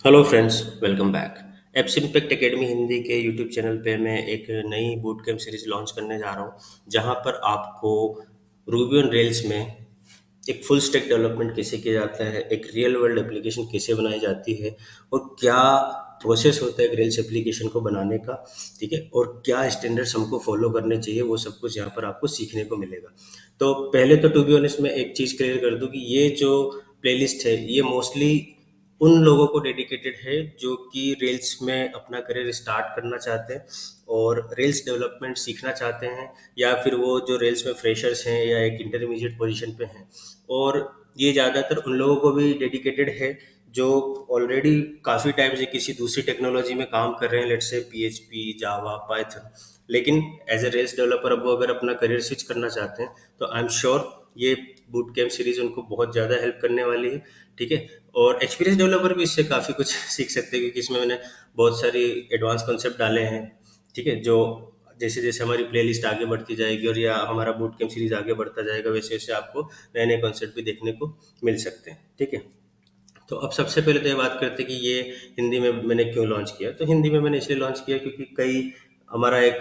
Hello friends, welcome back. Apps impact academy Hindi के YouTube channel पे मैं एक नई बूट कैंप सीरीज लॉन्च करने जा रहा हूँ जहाँ पर आपको रूबी ऑन रेल्स में एक फुल स्टैक डेवलपमेंट कैसे किया जाता है, एक रियल वर्ल्ड एप्लीकेशन कैसे बनाई जाती है और क्या प्रोसेस होता है एक रेल्स एप्लीकेशन को बनाने का। ठीक है, और क्या स्टैंडर्ड्स हमको फॉलो करने चाहिए, वो सब कुछ यहाँ पर आपको सीखने को मिलेगा। तो पहले तो टू बी ऑनेस्ट मैं एक चीज़ क्लियर कर दूँ कि ये जो प्लेलिस्ट है ये मोस्टली उन लोगों को डेडिकेटेड है जो कि रेल्स में अपना करियर स्टार्ट करना चाहते हैं और रेल्स डेवलपमेंट सीखना चाहते हैं, या फिर वो जो रेल्स में फ्रेशर्स हैं या एक इंटरमीडिएट पोजीशन पे हैं। और ये ज़्यादातर उन लोगों को भी डेडिकेटेड है जो ऑलरेडी काफ़ी टाइम से किसी दूसरी टेक्नोलॉजी में काम कर रहे हैं, let's say PHP, Java, Python. लेकिन एज ए रेल्स डेवलपर अब वो अगर अपना करियर स्विच करना चाहते हैं तो आई एम श्योर ये बूट कैम्प सीरीज उनको बहुत ज़्यादा हेल्प करने वाली है। ठीक है, और एक्सपीरियंस डेवलपर भी इससे काफ़ी कुछ सीख सकते हैं क्योंकि इसमें मैंने बहुत सारी एडवांस कॉन्सेप्ट डाले हैं। ठीक है, जो जैसे जैसे हमारी प्लेलिस्ट आगे बढ़ती जाएगी और या हमारा बूट कैम्प सीरीज आगे बढ़ता जाएगा, वैसे वैसे आपको नए नए कॉन्सेप्ट भी देखने को मिल सकते हैं। ठीक है, तो अब सबसे पहले तो ये बात करते हैं कि ये हिंदी में मैंने क्यों लॉन्च किया। तो हिंदी में मैंने इसलिए लॉन्च किया क्योंकि कई हमारा एक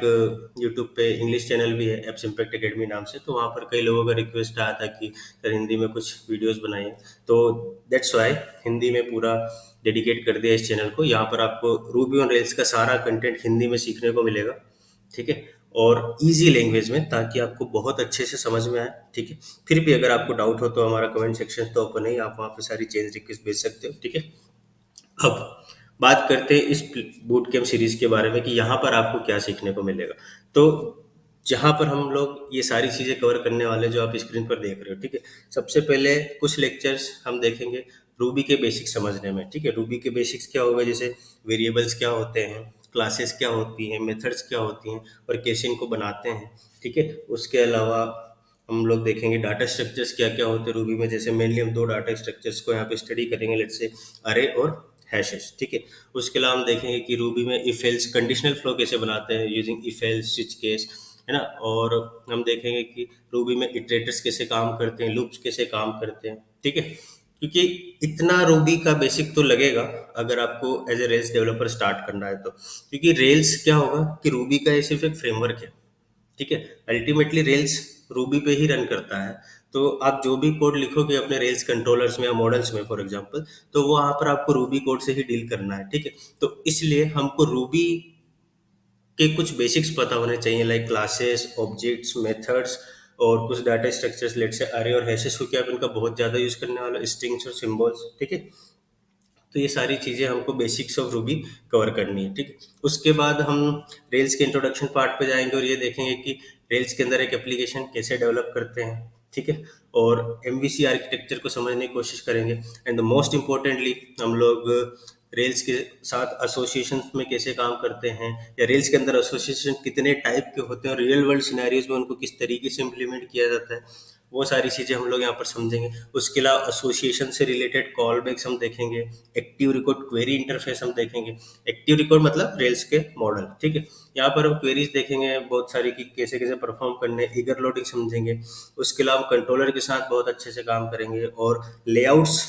यूट्यूब पे इंग्लिश चैनल भी है, एप्स इम्पैक्ट एकेडमी नाम से। तो वहाँ पर कई लोगों का रिक्वेस्ट आया था कि सर हिंदी में कुछ वीडियोस बनाइए। तो दैट्स वाई हिंदी में पूरा डेडिकेट कर दिया इस चैनल को। यहाँ पर आपको रूबी ऑन रेल्स का सारा कंटेंट हिंदी में सीखने को मिलेगा। ठीक है, और इजी लैंग्वेज में, ताकि आपको बहुत अच्छे से समझ में आए। ठीक है, फिर भी अगर आपको डाउट हो तो हमारा कमेंट सेक्शन तो ओपन है, आप वहाँ पे सारी चेंज रिक्वेस्ट भेज सकते हो। ठीक है, अब बात करते हैं इस बूट कैम्प सीरीज के बारे में कि यहाँ पर आपको क्या सीखने को मिलेगा। तो जहाँ पर हम लोग ये सारी चीज़ें कवर करने वाले जो आप स्क्रीन पर देख रहे हो। ठीक है, सबसे पहले कुछ लेक्चर्स हम देखेंगे रूबी के बेसिक्स समझने में। ठीक है, रूबी के बेसिक्स क्या होगा, जैसे वेरिएबल्स क्या होते हैं, क्लासेस क्या होती हैं, मेथड्स क्या होती हैं और कैसे इनको बनाते हैं। ठीक है, उसके अलावा हम लोग देखेंगे डाटा स्ट्रक्चर्स क्या क्या होते हैं रूबी में। जैसे मेनली हम दो डाटा स्ट्रक्चर्स को यहाँ पे स्टडी करेंगे, लेट्स से अरे और हैशेस। ठीक है, उसके अलावा हम देखेंगे कि रूबी में इफ एल्स कंडीशनल फ्लो कैसे बनाते हैं using if else switch case, है ना। और हम देखेंगे कि रूबी में इटरेटर्स कैसे काम करते हैं, लूप्स कैसे काम करते हैं। ठीक है, क्योंकि इतना रूबी का बेसिक तो लगेगा अगर आपको as a rails developer start करना है तो। क्योंकि रेल्स क्या होगा कि रूबी का ये सिर्फ एक फ्रेमवर्क है। ठीक है, अल्टीमेटली रेल्स रूबी पे ही रन करता है। तो आप जो भी कोड लिखोगे अपने रेल्स कंट्रोलर्स में या मॉडल्स में फॉर एग्जांपल, तो वो वहाँ पर आपको रूबी कोड से ही डील करना है। ठीक है, तो इसलिए हमको रूबी के कुछ बेसिक्स पता होने चाहिए, लाइक क्लासेस, ऑब्जेक्ट्स, मेथड्स और कुछ डाटा स्ट्रक्चर्स, लेट से अरे और हैशेस, क्योंकि आप इनका बहुत ज़्यादा यूज़ करने वाले स्ट्रिंग्स और सिम्बल्स। ठीक है, तो ये सारी चीज़ें हमको बेसिक्स ऑफ रूबी कवर करनी है। ठीक है, उसके बाद हम रेल्स के इंट्रोडक्शन पार्ट पे जाएंगे और ये देखेंगे कि रेल्स के अंदर एक एप्लीकेशन कैसे डेवलप करते हैं। ठीक है, और एमवीसी आर्किटेक्चर को समझने की कोशिश करेंगे। एंड द मोस्ट इम्पोर्टेंटली हम लोग रेल्स के साथ एसोसिएशन में कैसे काम करते हैं, या रेल्स के अंदर एसोसिएशन कितने टाइप के होते हैं और रियल वर्ल्ड सिनेरियोज में उनको किस तरीके से इम्प्लीमेंट किया जाता है, वो सारी चीज़ें हम लोग यहाँ पर समझेंगे। उसके अलावा एसोसिएशन से रिलेटेड कॉल बैक्स हम देखेंगे। एक्टिव रिकॉर्ड क्वेरी इंटरफेस हम देखेंगे। एक्टिव रिकॉर्ड मतलब रेल्स के मॉडल। ठीक है, यहाँ पर हम क्वेरीज देखेंगे बहुत सारी कि कैसे कैसे परफॉर्म करने, ईगर लोडिंग समझेंगे। उसके अलावा हम कंट्रोलर के साथ बहुत अच्छे से काम करेंगे और layouts,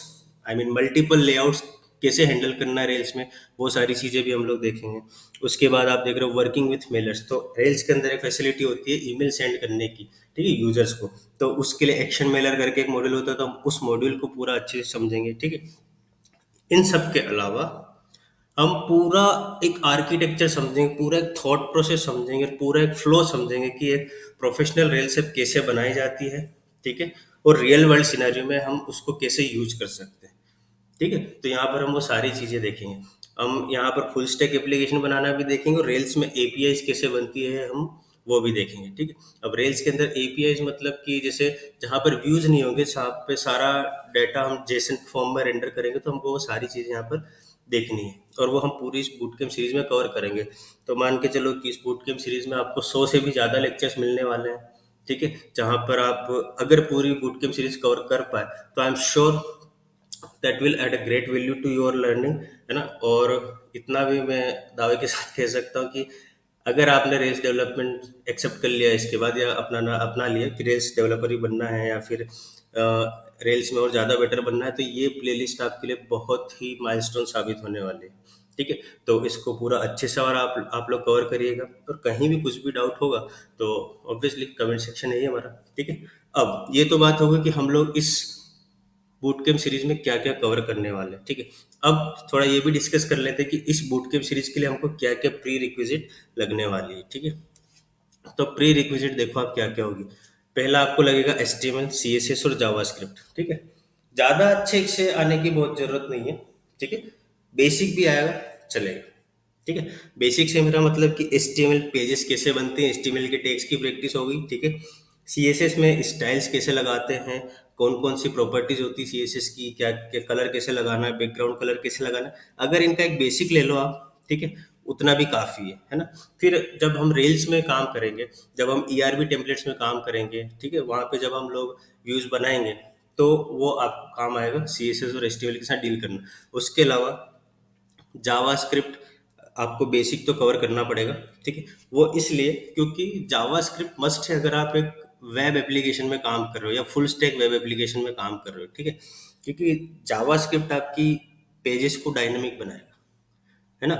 I mean multiple layouts कैसे हैंडल करना है रेल्स में, वो सारी चीज़ें भी हम लोग देखेंगे। उसके बाद आप देख रहे हो वर्किंग विथ मेलर्स। तो रेल्स के अंदर एक फैसिलिटी होती है ईमेल सेंड करने की, ठीक है, यूजर्स को। तो उसके लिए एक्शन मेलर करके एक मॉड्यूल होता है, तो हम उस मॉड्यूल को पूरा अच्छे से समझेंगे। ठीक है, इन सब के अलावा हम पूरा एक आर्किटेक्चर समझेंगे, पूरा एक थॉट प्रोसेस समझेंगे, पूरा एक फ्लो समझेंगे कि एक प्रोफेशनल रेल सेप कैसे बनाई जाती है। ठीक है, और रियल वर्ल्ड सिनेरियो में हम उसको कैसे यूज कर सकते हैं। ठीक है, तो यहाँ पर हम वो सारी चीज़ें देखेंगे। हम यहाँ पर फुल स्टैक एप्लीकेशन बनाना भी देखेंगे और रेल्स में एपीआईज कैसे बनती है हम वो भी देखेंगे। ठीक है, अब रेल्स के अंदर एपीआईज मतलब कि जैसे जहाँ पर व्यूज नहीं होंगे, जहाँ पे सारा डाटा हम जेसन फॉर्म में रेंडर करेंगे, तो हमको वो सारी चीज़ें यहाँ पर देखनी है और वो हम पूरी इस बूट कैम्प सीरीज में कवर करेंगे। तो मान के चलो कि इस बूट कैम्प सीरीज में आपको 100 से भी ज़्यादा लेक्चर्स मिलने वाले हैं। ठीक है, जहाँ पर आप अगर पूरी बूट कैम्प सीरीज कवर कर पाए तो I am sure that will add a great value to your learning, है ना। और इतना भी मैं दावे के साथ कह सकता हूँ कि अगर आपने रेल्स डेवलपमेंट एक्सेप्ट कर लिया इसके बाद, या अपना अपना लिया कि रेल्स डेवलपर ही बनना है, या फिर रेल्स में और ज़्यादा बेटर बनना है, तो ये प्लेलिस्ट आपके लिए बहुत ही माइलस्टोन साबित होने वाली है। ठीक है, तो इसको पूरा अच्छे से और आप लोग कवर करिएगा, और कहीं भी कुछ भी डाउट होगा तो ऑब्वियसली कमेंट सेक्शन है ही हमारा। ठीक है, अब ये तो बात होगी कि हम लोग इस बूट कैम्प सीरीज में क्या क्या कवर करने वाले हैं। ठीक है, अब थोड़ा ये भी डिस्कस कर लेते हैं कि इस बूट कैम्प सीरीज के लिए हमको क्या क्या प्री रिक्विजिट लगने वाली है। ठीक है, तो प्री रिक्विजिट देखो आप क्या क्या होगी। पहला आपको लगेगा HTML, CSS और जावास्क्रिप्ट। ठीक है, ज़्यादा अच्छे से आने की बहुत ज़रूरत नहीं है। ठीक है, बेसिक भी आएगा चलेगा। ठीक है, बेसिक से मेरा मतलब कि HTML पेजेस कैसे बनते हैं, HTML के टैग्स की प्रैक्टिस हो गई। ठीक है, CSS में स्टाइल्स कैसे लगाते हैं, कौन कौन सी प्रॉपर्टीज होती है CSS की, क्या क्या कलर कैसे लगाना है, बैकग्राउंड कलर कैसे लगाना है, अगर इनका एक बेसिक ले लो आप। ठीक है, उतना भी काफ़ी है ना। फिर जब हम रेल्स में काम करेंगे, जब हम ERB टेम्पलेट्स में काम करेंगे, ठीक है, वहाँ पे जब हम लोग व्यूज़ बनाएंगे, तो वो आपको काम आएगा CSS और HTML के साथ डील करना। उसके अलावा जावास्क्रिप्ट आपको बेसिक तो कवर करना पड़ेगा। ठीक है, वो इसलिए क्योंकि जावास्क्रिप्ट मस्ट है अगर आप एक वेब एप्लीकेशन में काम कर रहे हो या फुल स्टैक वेब एप्लीकेशन में काम कर रहे हो। ठीक है, क्योंकि जावास्क्रिप्ट आपकी पेजेस को डायनामिक बनाएगा, है ना।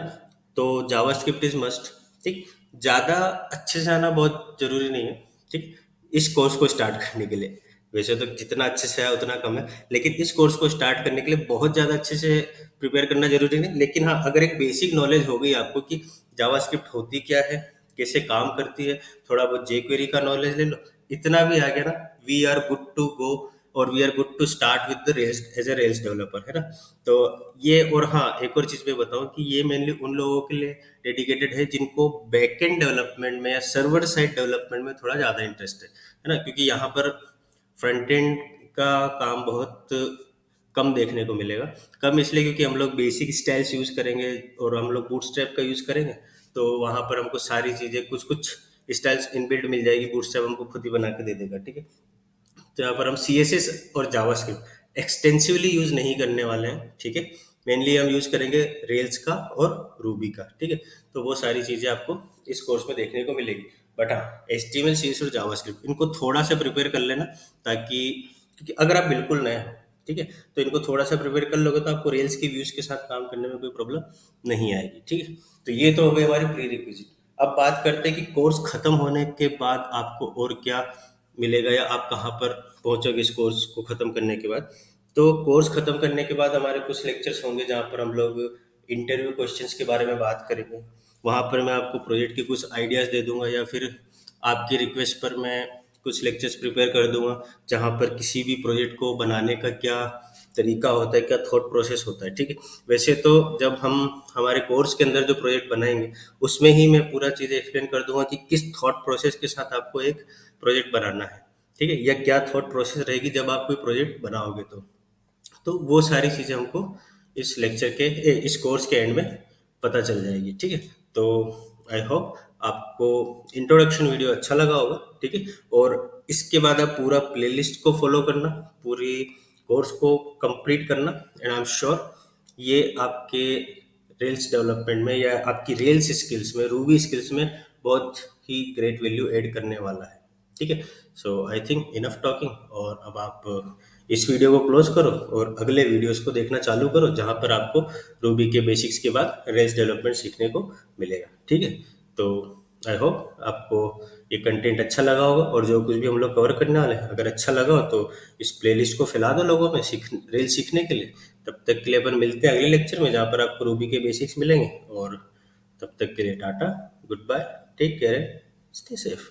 तो जावास्क्रिप्ट इज मस्ट। ठीक, ज़्यादा अच्छे से आना बहुत ज़रूरी नहीं है। ठीक, इस कोर्स को स्टार्ट करने के लिए वैसे तो जितना अच्छे से आया उतना कम है, लेकिन इस कोर्स को स्टार्ट करने के लिए बहुत ज़्यादा अच्छे से प्रिपेयर करना जरूरी नहीं, लेकिन हाँ अगर एक बेसिक नॉलेज हो गई आपको कि जावास्क्रिप्ट होती क्या है, कैसे काम करती है, थोड़ा बहुत जेक्वेरी का नॉलेज ले लो, इतना भी आ गया ना, we are good to go, और we are good to start with the rails as a rails developer, है ना। तो ये, और हाँ एक और चीज़ मैं बताऊं कि ये मेनली उन लोगों के लिए डेडिकेटेड है जिनको बैकएंड डेवलपमेंट में या सर्वर साइड डेवलपमेंट में थोड़ा ज़्यादा इंटरेस्ट है ना, क्योंकि यहाँ पर फ्रंट एंड का काम बहुत कम देखने को मिलेगा। कम इसलिए क्योंकि हम लोग बेसिक स्टाइल्स यूज़ करेंगे और हम लोग बूटस्ट्रैप का यूज़ करेंगे, तो वहाँ पर हमको सारी चीज़ें कुछ कुछ स्टाइल्स इनबिल्ट मिल जाएगी, बूटस्ट्रैप हमको खुद ही बना के दे देगा। ठीक है, तो यहाँ पर हम CSS और जावास्क्रिप्ट एक्सटेंसिवली यूज़ नहीं करने वाले हैं। ठीक है, मेनली हम यूज़ करेंगे रेल्स का और रूबी का। ठीक है, तो वो सारी चीज़ें आपको इस कोर्स में देखने को मिलेगी। बट हाँ HTML, CSS और जावास्क्रिप्ट इनको थोड़ा सा प्रिपेयर कर लेना, ताकि क्योंकि अगर आप बिल्कुल नए हो, ठीक है, तो इनको थोड़ा सा प्रिपेयर कर लोगे तो आपको रेल्स के व्यूज़ के साथ काम करने में कोई प्रॉब्लम नहीं आएगी। ठीक है, तो ये तो हो गई हमारी प्री रिक्विजिट। अब बात करते हैं कि कोर्स खत्म होने के बाद आपको और क्या मिलेगा या आप कहाँ पर पहुंचोगे इस कोर्स को ख़त्म करने के बाद। तो कोर्स ख़त्म करने के बाद हमारे कुछ लेक्चर्स होंगे जहाँ पर हम लोग इंटरव्यू क्वेश्चंस के बारे में बात करेंगे। वहाँ पर मैं आपको प्रोजेक्ट के कुछ आइडियाज़ दे दूंगा, या फिर आपकी रिक्वेस्ट पर मैं कुछ लेक्चर्स प्रिपेयर कर दूंगा, जहाँ पर किसी भी प्रोजेक्ट को बनाने का क्या तरीका होता है, क्या थॉट प्रोसेस होता है। ठीक है, वैसे तो जब हम हमारे कोर्स के अंदर जो प्रोजेक्ट बनाएंगे उसमें ही मैं पूरा चीज़ एक्सप्लेन कर दूंगा कि किस थॉट प्रोसेस के साथ आपको एक प्रोजेक्ट बनाना है। ठीक है, या क्या थॉट प्रोसेस रहेगी जब आप कोई प्रोजेक्ट बनाओगे, तो वो सारी चीज़ें हमको इस लेक्चर के इस कोर्स के एंड में पता चल जाएगी। ठीक है, तो आई होप आपको इंट्रोडक्शन वीडियो अच्छा लगा होगा। ठीक है, और इसके बाद आप पूरा प्लेलिस्ट को फॉलो करना, पूरी कोर्स को कंप्लीट करना, एंड आई एम श्योर ये आपके रेल्स डेवलपमेंट में या आपकी रेल्स स्किल्स में, रूबी स्किल्स में बहुत ही ग्रेट वैल्यू ऐड करने वाला है। ठीक है, सो आई थिंक इनफ टॉकिंग, और अब आप इस वीडियो को क्लोज करो और अगले वीडियोस को देखना चालू करो, जहां पर आपको रूबी के बेसिक्स के बाद रेल्स डेवलपमेंट सीखने को मिलेगा। ठीक है, तो आई होप आपको ये कंटेंट अच्छा लगा होगा, और जो कुछ भी हम लोग कवर करने वाले हैं अगर अच्छा लगा हो तो इस प्लेलिस्ट को फैला दो लोगों में रेल सीखने के लिए। तब तक के लिए अपन मिलते हैं अगले लेक्चर में, जहाँ पर आपको रूबी के बेसिक्स मिलेंगे, और तब तक के लिए tata, good bye, take care, stay safe.